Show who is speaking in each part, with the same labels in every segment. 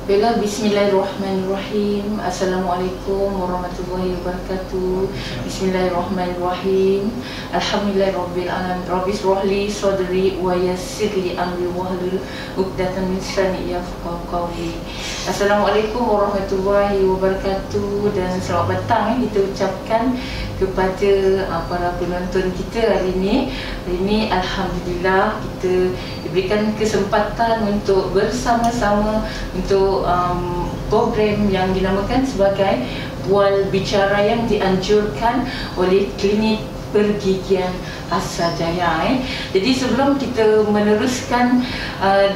Speaker 1: Baiklah, bismillahirrahmanirrahim. Assalamualaikum warahmatullahi wabarakatuh. Bismillahirrahmanirrahim. Alhamdulillahirabbil alamin. Rabbi shrah li sadri wa yassir li amri wahlul 'uqdatam min lisani yafqahu qawli. Assalamualaikum warahmatullahi wabarakatuh, dan selamat petang kita ucapkan kepada para penonton kita hari ini. Hari ini alhamdulillah kita diberikan kesempatan untuk bersama-sama untuk program yang dinamakan sebagai Bual Bicara yang dianjurkan oleh Klinik Pergigian Asrajaya. Jadi sebelum kita meneruskan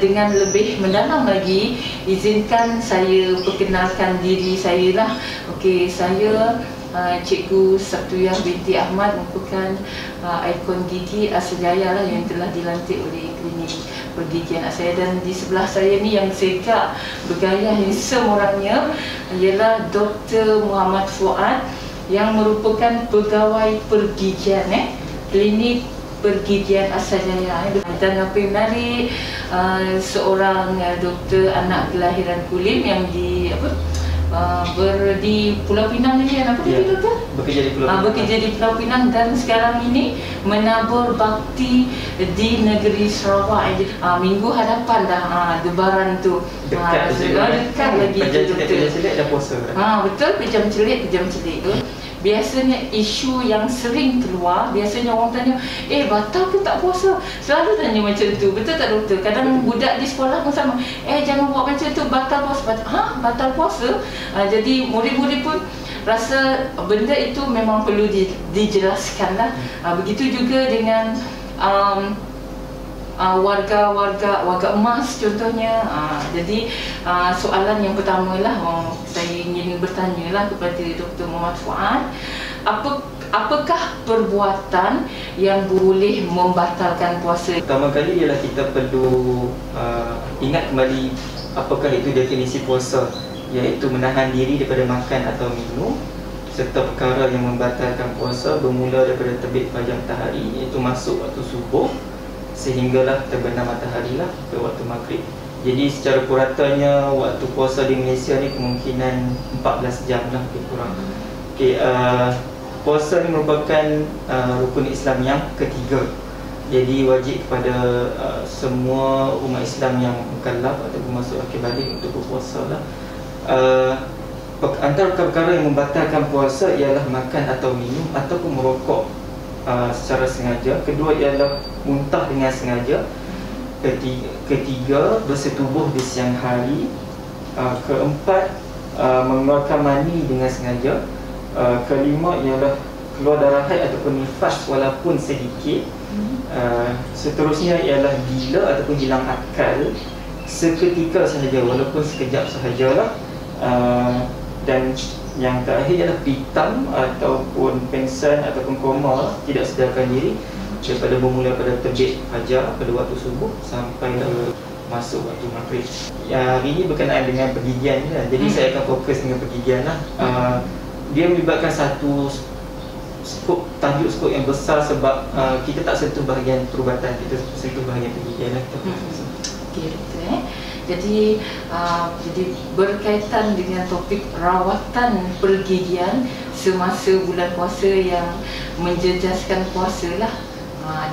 Speaker 1: dengan lebih mendalam lagi, izinkan saya perkenalkan diri saya lah. Okey, saya Cikgu Sabtuyah binti Ahmad, merupakan ikon gigi Asrajaya lah yang telah dilantik oleh Klinik Pergigian Asrajaya. Dan di sebelah saya ni yang segak bergaya handsome orangnya ialah Dr. Muhammad Fuad yang merupakan pegawai pergigian Klinik Pergigian Asrajaya. Dan apa yang menarik, seorang doktor anak kelahiran Kulim yang di di Pulau Pinang ni kan, apa dia doktor?
Speaker 2: Bekerja di Pulau Pinang.
Speaker 1: Bekerja di Pulau Pinang dan sekarang ini menabur bakti di negeri Sarawak. Minggu hadapan dah Lebaran tu.
Speaker 2: Dekat
Speaker 1: lagi tu doktor.
Speaker 2: Pejam celik dah puasa.
Speaker 1: Betul, pejam celik tu. Biasanya isu yang sering keluar, biasanya orang tanya, batal ke tak puasa? Selalu tanya macam tu. Betul tak doktor? Kadang budak di sekolah pun sama, jangan buat macam tu, batal puasa. Batal puasa? Jadi murid-murid pun rasa benda itu memang perlu dijelaskan lah. Begitu juga dengan warga emas contohnya. Jadi soalan yang pertama lah, saya ingin bertanya lah kepada Dr. Muhammad Fuad, apakah perbuatan yang boleh membatalkan puasa?
Speaker 2: Pertama kali ialah kita perlu ingat kembali apakah itu definisi puasa, iaitu menahan diri daripada makan atau minum, serta perkara yang membatalkan puasa bermula daripada terbit fajar matahari, iaitu masuk waktu subuh sehinggalah terbenam matahari lah ke waktu maghrib. Jadi secara puratanya waktu puasa di Malaysia ni kemungkinan 14 jam lah lebih kurang. Puasa ni merupakan rukun Islam yang ketiga. Jadi wajib kepada semua umat Islam yang mukallaf ataupun masuk akhir balik untuk berpuasa lah. Antara perkara yang membatalkan puasa ialah makan atau minum ataupun merokok secara sengaja. Kedua ialah muntah dengan sengaja. Ketiga, bersetubuh di siang hari. Keempat, mengeluarkan mani dengan sengaja. Kelima ialah keluar darah haid ataupun nifas walaupun sedikit. Seterusnya ialah gila ataupun hilang akal seketika sahaja walaupun sekejap sahajalah. Dan yang terakhir ialah pitam ataupun pengsan ataupun koma, tidak sedarkan diri daripada bermula pada terbit fajar pada waktu subuh sampai masuk waktu maghrib. Hari ini berkenaan dengan pergigian lah. Jadi saya akan fokus dengan pergigian lah. Dia melibatkan satu tajuk skop yang besar sebab kita tak sentuh bahagian perubatan, kita sentuh bahagian pergigian lah.
Speaker 1: Okey, betul. Jadi berkaitan dengan topik rawatan pergigian semasa bulan puasa yang menjejaskan puasa lah.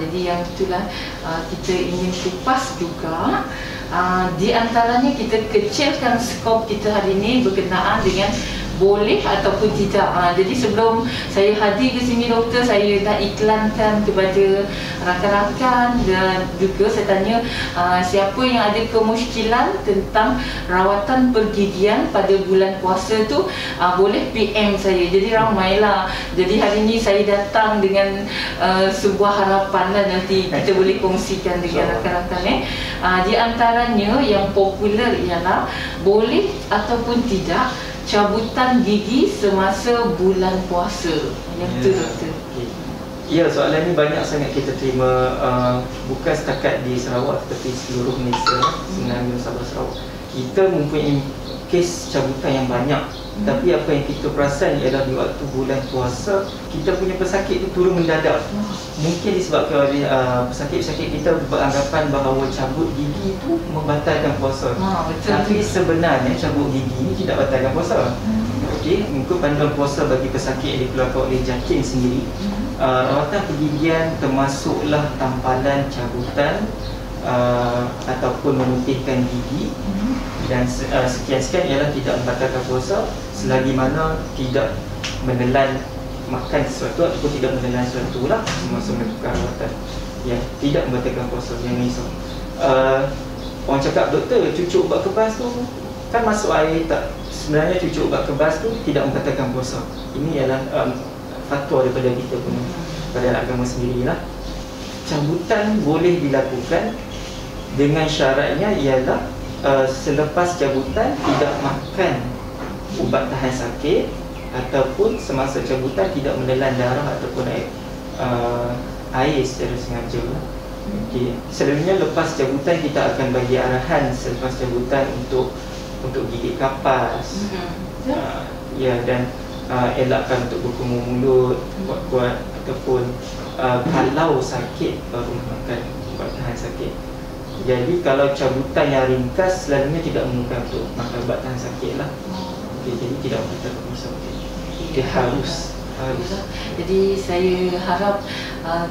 Speaker 1: Jadi yang itulah kita ingin kupas juga. Di antaranya kita kecilkan skop kita hari ini berkenaan dengan boleh ataupun tidak. Jadi sebelum saya hadir ke sini doktor, saya dah iklankan kepada rakan-rakan dan juga saya tanya siapa yang ada kemusykilan tentang rawatan pergigian pada bulan puasa tu boleh PM saya. Jadi ramailah. Jadi hari ini saya datang dengan sebuah harapan lah, nanti kita boleh kongsikan dengan rakan-rakan. Di antaranya yang popular ialah boleh ataupun tidak cabutan gigi semasa bulan puasa. Yang tu doktor.
Speaker 2: Ya, soalan ni banyak sangat kita terima, bukan setakat di Sarawak tetapi seluruh Malaysia, sebenarnya Sabah Sarawak. Kita mempunyai kes cabutan yang banyak. Tapi apa yang kita perasan ialah di waktu bulan puasa, kita punya pesakit itu turun mendadak. Mungkin disebabkan oleh pesakit-pesakit kita beranggapan bahawa cabut gigi itu membatalkan puasa.
Speaker 1: Betul.
Speaker 2: Tapi sebenarnya cabut gigi ini tidak batalkan puasa. Okey, mengikut panduan puasa bagi pesakit yang dikeluarkan oleh JAKIM sendiri, rawatan pergigian termasuklah tampalan cabutan ataupun memutihkan gigi, dan sekian-sekian ialah tidak membatalkan puasa selagi mana tidak menelan makan sesuatu ataupun tidak menelan sesuatu lah semasa melakukan rawatan. Ya, tidak membatalkan puasa. Jangan risau. Orang cakap, doktor, cucuk ubat kebas tu kan masuk air tak? Sebenarnya cucuk ubat kebas tu tidak membatalkan puasa. Ini ialah fatwa daripada kita punya pada agama sendirilah. Cabutan boleh dilakukan dengan syaratnya ialah selepas cabutan tidak makan ubat tahan sakit, ataupun semasa cabutan tidak menelan darah ataupun air secara sengaja. Okey, selalunya lepas cabutan kita akan bagi arahan selepas cabutan untuk gigit kapas. Ya, dan elakkan untuk berkumur mulut kuat-kuat, ataupun kalau sakit baru makan ubat tahan sakit. Jadi kalau cabutan yang ringkas selalunya tidak memerlukan untuk makan ubat tahan sakit lah. Okey, jadi tidak membutuhkan puasa. Dia harus.
Speaker 1: Jadi saya harap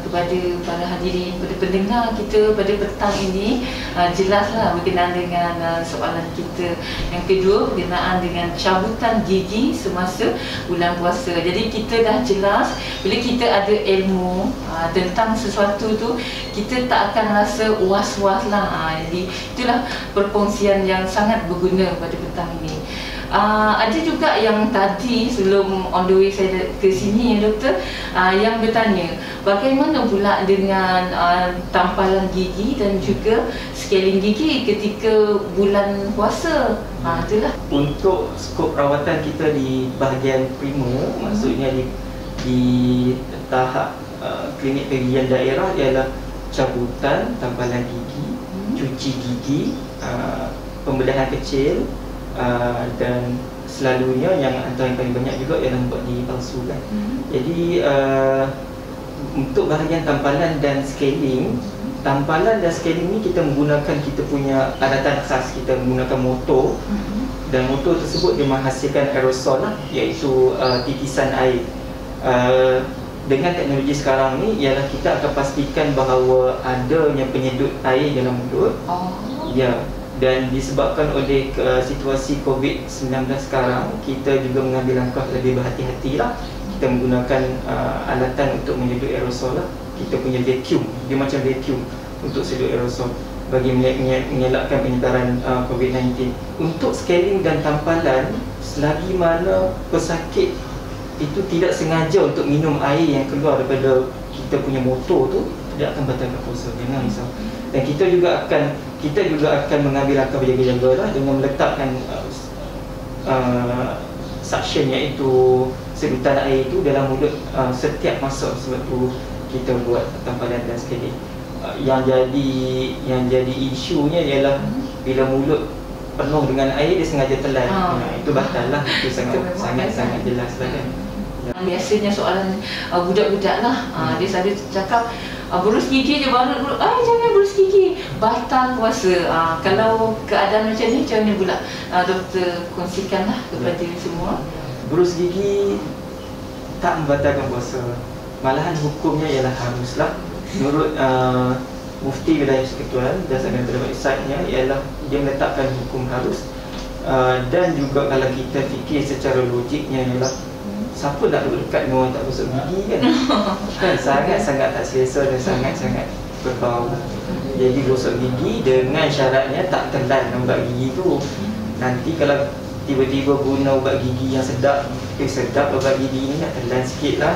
Speaker 1: kepada para hadirin, kepada pendengar kita pada petang ini jelaslah berkenaan dengan soalan kita yang kedua berkenaan dengan cabutan gigi semasa bulan puasa. Jadi kita dah jelas, bila kita ada ilmu tentang sesuatu tu, kita tak akan rasa was-was lah. Jadi itulah perkongsian yang sangat berguna pada petang ini. Ada juga yang tadi sebelum on the way saya ke sini, doktor, yang bertanya bagaimana pula dengan tampalan gigi dan juga scaling gigi ketika bulan puasa. Itulah
Speaker 2: untuk skop rawatan kita di bahagian primo, maksudnya di tahap klinik pergigian daerah ialah cabutan, tampalan gigi, cuci gigi, pembedahan kecil, dan selalunya yang antara yang paling banyak juga ialah membuat gigi palsu kan. Jadi untuk bahagian tampalan dan scaling, tampalan dan scaling ni kita menggunakan kita punya alatan khas. Kita menggunakan motor, dan motor tersebut dia menghasilkan aerosol lah, iaitu titisan air. Dengan teknologi sekarang ni ialah kita akan pastikan bahawa adanya penyedut air dalam mulut. Ya, dan disebabkan oleh situasi COVID-19 sekarang, kita juga mengambil langkah lebih berhati-hati lah. Kita menggunakan alatan untuk menyedut aerosol lah. Kita punya vacuum, dia macam vacuum untuk sedut aerosol bagi mengelakkan penyebaran COVID-19. Untuk scaling dan tampalan, selagi mana pesakit itu tidak sengaja untuk minum air yang keluar daripada kita punya motor tu, tidak akan batalkan puasa. Jangan risau. Dan kita juga akan mengambil langkah berjaga-jaga lah dengan meletakkan suction, iaitu sedutan air itu dalam mulut setiap masa. Sebab tu kita buat tampalan dan scaling. Yang jadi isunya ialah bila mulut penuh dengan air dia sengaja telan. Itu batal lah. Itu sangat jelas lah kan.
Speaker 1: Biasanya soalan budak-budak lah, dia selalu cakap berus gigi je baru jangan berus gigi, batal puasa. Kalau keadaan macam ni, macam mana pula doktor kongsikanlah kepada semua?
Speaker 2: Berus gigi tak membatalkan puasa, malahan hukumnya ialah haruslah. Menurut Mufti Wilayah Persekutuan, berdasarkan daripada website-nya, ialah dia meletakkan hukum harus. Dan juga kalau kita fikir secara logiknya ialah siapa nak duduk dekat dengan orang tak gosok gigi kan? Kan sangat-sangat tak selesa dan sangat-sangat berbau. Jadi gosok gigi dengan syaratnya tak telan ubat gigi tu. Nanti kalau tiba-tiba guna ubat gigi yang sedap, sedap ubat gigi ni nak telan sikit lah,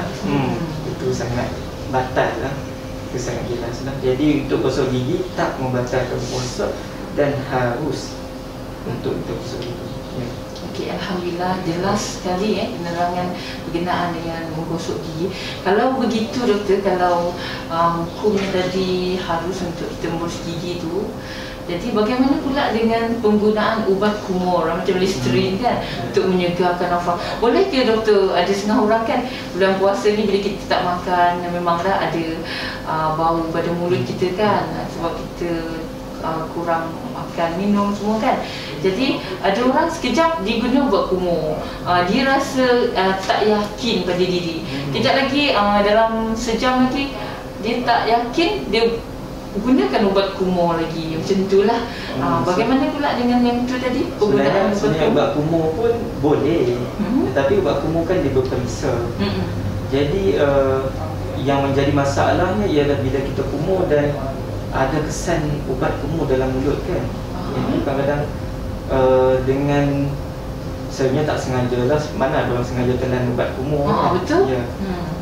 Speaker 2: itu sangat batal lah. Itu sangat jelas lah. Jadi untuk gosok gigi tak membatalkan puasa dan harus untuk kita gosok gigi. Ya.
Speaker 1: Okey, Alhamdulillah jelas sekali penerangan berkenaan dengan menggosok gigi. Kalau begitu doktor, kalau hukumnya tadi harus untuk kita membasuh gigi tu, jadi bagaimana pula dengan penggunaan ubat kumur macam Listerine kan untuk menyegarkan nafas? Boleh ke doktor, ada setengah orang kan bulan puasa ni bila kita tak makan memanglah ada bau pada mulut kita kan sebab kita kurang makan, minum semua kan. Jadi ada orang sekejap dia guna ubat kumur, dia rasa tak yakin pada diri. Kejap lagi dalam sejam lagi dia tak yakin, dia gunakan ubat kumur lagi. Macam itulah. Bagaimana pula dengan yang tu tadi, penggunaan
Speaker 2: ubat kumur pun boleh, tetapi ubat kumur kan dia berperisa. Jadi yang menjadi masalahnya ialah bila kita kumur dan ada kesan ubat kumur dalam mulut kan. Jadi kadang-kadang dengan sebenarnya tak sengaja lah, mana ada orang sengaja telan ubat kumur kan?
Speaker 1: Betul.
Speaker 2: Ya.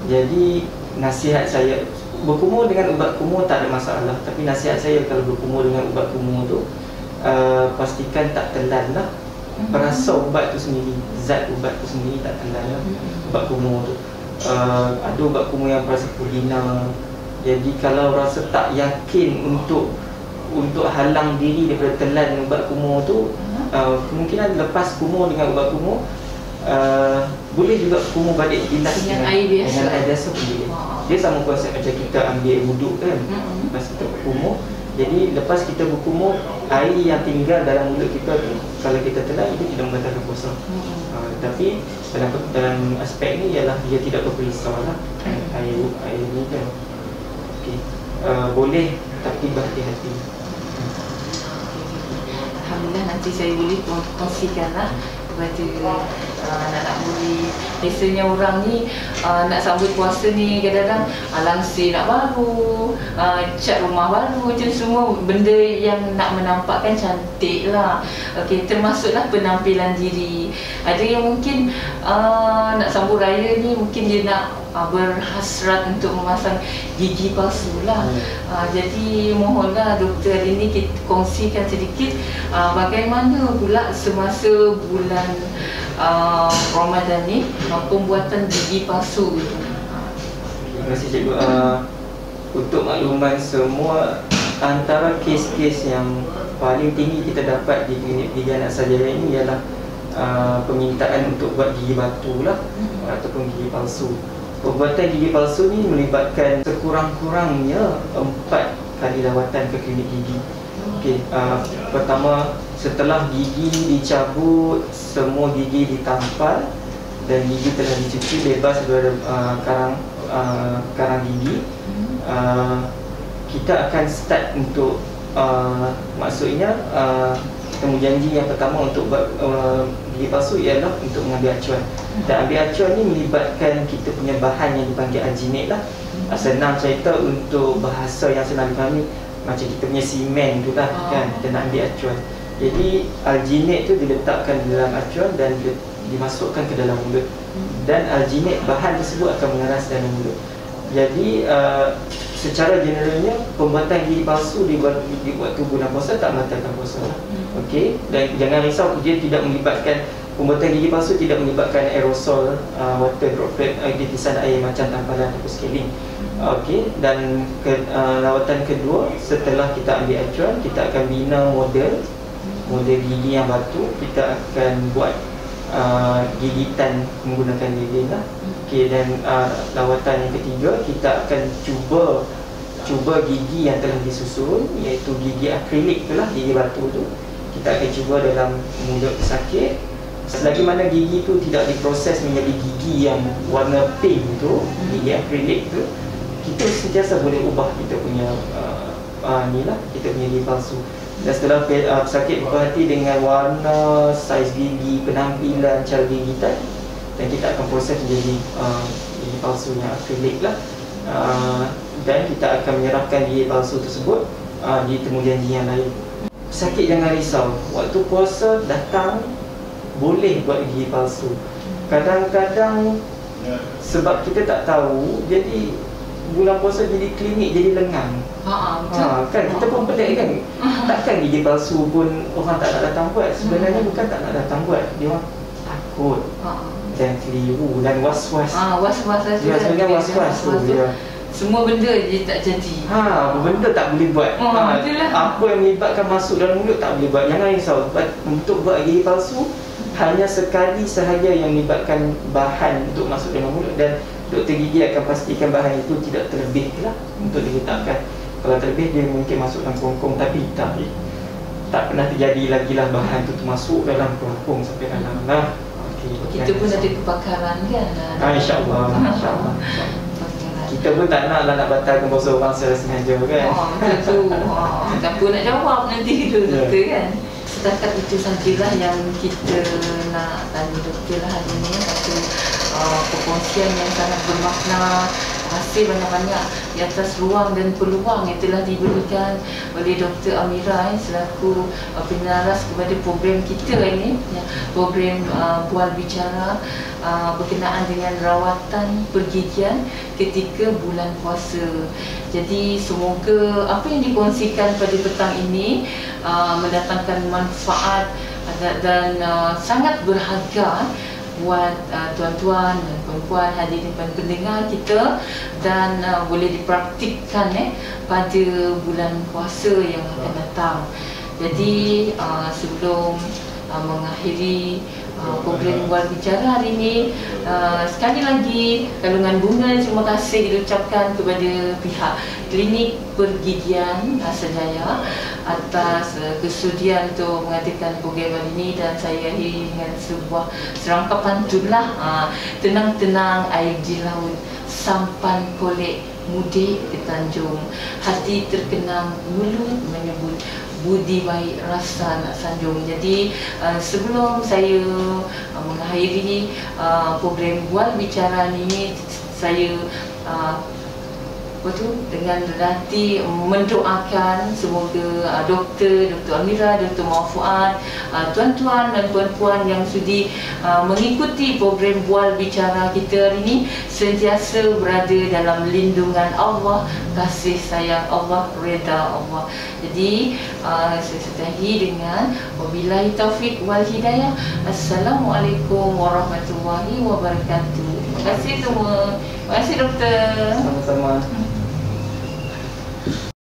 Speaker 2: Jadi nasihat saya, berkumur dengan ubat kumur tak ada masalah, tapi nasihat saya kalau berkumur dengan ubat kumur tu pastikan tak telan lah. Perasa ubat tu sendiri, zat ubat tu sendiri tak telan lah ubat kumur tu. Ada ubat kumur yang perasa purina. Jadi kalau rasa tak yakin untuk halang diri daripada telan ubat kumur tu, kemungkinan lepas kumur dengan ubat kumur, boleh juga kumur balik bilas
Speaker 1: dengan air biasa.
Speaker 2: Dengan air biasa pun boleh. Dia sama konsep macam kita ambil wuduk kan, lepas kita berkumur. Jadi lepas kita berkumur, air yang tinggal dalam mulut kita tu, kalau kita telan itu tidak membatalkan puasa. Tapi dalam aspek ni ialah dia tidak berperisau lah air ni kan. Boleh tapi berhati-hati.
Speaker 1: Alhamdulillah, nanti saya boleh kongsikanlah kepada anak-anak murid. Biasanya orang ni nak sambut puasa ni kadang-kadang langsir nak baru, cat rumah baru, macam semua benda yang nak menampakkan cantik lah. Okey, termasuklah penampilan diri. Ada yang mungkin nak sambut raya ni mungkin dia nak berhasrat untuk memasang gigi palsu lah. Jadi mohonlah doktor hari ini kita kongsikan sedikit bagaimana pula semasa bulan Ramadan ni pembuatan gigi palsu itu.
Speaker 2: Terima kasih cikgu. Untuk makluman semua, antara kes-kes yang paling tinggi kita dapat di klinik gigi anak Saljaya ini ialah permintaan untuk buat gigi batu lah ataupun gigi palsu. Pembuatan gigi palsu ni melibatkan sekurang-kurangnya 4 kali lawatan ke klinik gigi. Okey, pertama, setelah gigi dicabut, semua gigi ditampal dan gigi telah dicuci bebas daripada karang gigi, kita akan start untuk maksudnya temu janji yang pertama untuk buat gigi palsu ialah untuk mengambil acuan. Dan ambil acuan ni melibatkan kita punya bahan yang dipanggil alginate lah. Senang cerita untuk bahasa yang senang dipahami, macam kita punya simen tu lah kan, kita nak ambil acuan. Jadi alginate tu diletakkan di dalam acuan dan dimasukkan ke dalam mulut. Dan alginate, bahan tersebut akan mengeras dalam mulut. Jadi secara generalnya pembuatan gigi palsu di waktu bulan puasa tak membatalkan puasa. Okey, dan jangan risau, dia tidak melibatkan, pembuatan gigi palsu tidak melibatkan aerosol, water droplet, titisan air macam tampalan atau scaling. Okey, dan lawatan kedua, setelah kita ambil acuan, kita akan bina model gigi yang batu. Kita akan buat gigitan menggunakan lilin lah. Okey, dan lawatan yang ketiga, kita akan cuba gigi yang telah disusun, iaitu gigi akrilik tu lah, gigi batu tu. Kita akan cuba dalam mulut pesakit. Selagi mana gigi tu tidak diproses menjadi gigi yang warna pink tu, gigi akrilik tu, kita sentiasa boleh ubah kita punya ni lah, kita punya gigi palsu. Dan setelah pesakit berhati dengan warna, saiz gigi, penampilan, cara gigitan, dan kita akan proses menjadi gigi palsu yang akrilik lah. Dan kita akan menyerahkan gigi palsu tersebut di temu janji yang lain. Pesakit jangan risau, waktu puasa datang boleh buat gigi palsu. Kadang-kadang sebab kita tak tahu, jadi bulan puasa jadi klinik jadi lengang.
Speaker 1: Betul.
Speaker 2: Kan kita pun pelik kan. Takkan gigi palsu pun orang tak nak datang buat. Sebenarnya bukan tak nak datang buat, dia orang takut dan keliru dan was-was.
Speaker 1: Was-was saja.
Speaker 2: Dia sebenarnya was-was tu dia.
Speaker 1: Semua benda dia tak jadi.
Speaker 2: Benda tak boleh buat.
Speaker 1: Itulah.
Speaker 2: Apa yang menyebabkan masuk dalam mulut tak boleh buat. Jangan risau. Untuk buat gigi palsu hanya sekali sahaja yang menyebabkan bahan untuk masuk dalam mulut, dan doktor gigi akan pastikan bahan itu tidak terlebih lah untuk diletakkan. Kalau terlebih dia mungkin masuk dalam kerongkong, tapi tak pernah terjadi lagi lah bahan itu masuk dalam kerongkong sampai dalam.
Speaker 1: Kita pun ada kebakaran kan.
Speaker 2: InsyaAllah. Kita pun tak nak batalkan puasa orang secara sengaja kan.
Speaker 1: Betul tu. Siapa nak jawab nanti tu doktor kan. Setakat itu sajalah yang kita nak tanya doktor lah hari ni. Satu perkongsian yang sangat bermakna. Terima kasih banyak-banyak di atas ruang dan peluang yang telah diberikan oleh Dr. Amira selaku penyelaras kepada program kita ini, program Bual Bicara berkenaan dengan rawatan pergigian ketika bulan puasa. Jadi semoga apa yang dikongsikan pada petang ini mendatangkan manfaat dan sangat berharga buat tuan-tuan dan puan-puan hadirin dan pendengar kita, dan boleh dipraktikkan pada bulan puasa yang akan datang. Jadi sebelum mengakhiri program Bual Bicara hari ini, sekali lagi kalungan bunga terima kasih diucapkan kepada pihak Klinik Pergigian Asrjaya atas kesudian untuk mengadakan program hari ini, dan saya akhiri dengan sebuah serangkap pantunlah. Tenang-tenang air di laut, sampan kolek mudik ke Tanjung, hati terkenang mulut menyebut budi baik rasa nak sanjung. Jadi sebelum saya mengakhiri program Bual Bicara ini, saya dengan hati mendoakan semoga Dr. Amira, Dr. Fuad, tuan-tuan dan puan-puan yang sudi mengikuti program Bual Bicara kita hari ini sentiasa berada dalam lindungan Allah, kasih sayang Allah, reda Allah. Jadi saya sertai dengan wabillahi taufik wal hidayah. Assalamualaikum warahmatullahi wabarakatuh. Terima kasih semua. Terima kasih doktor.
Speaker 2: Sama-sama.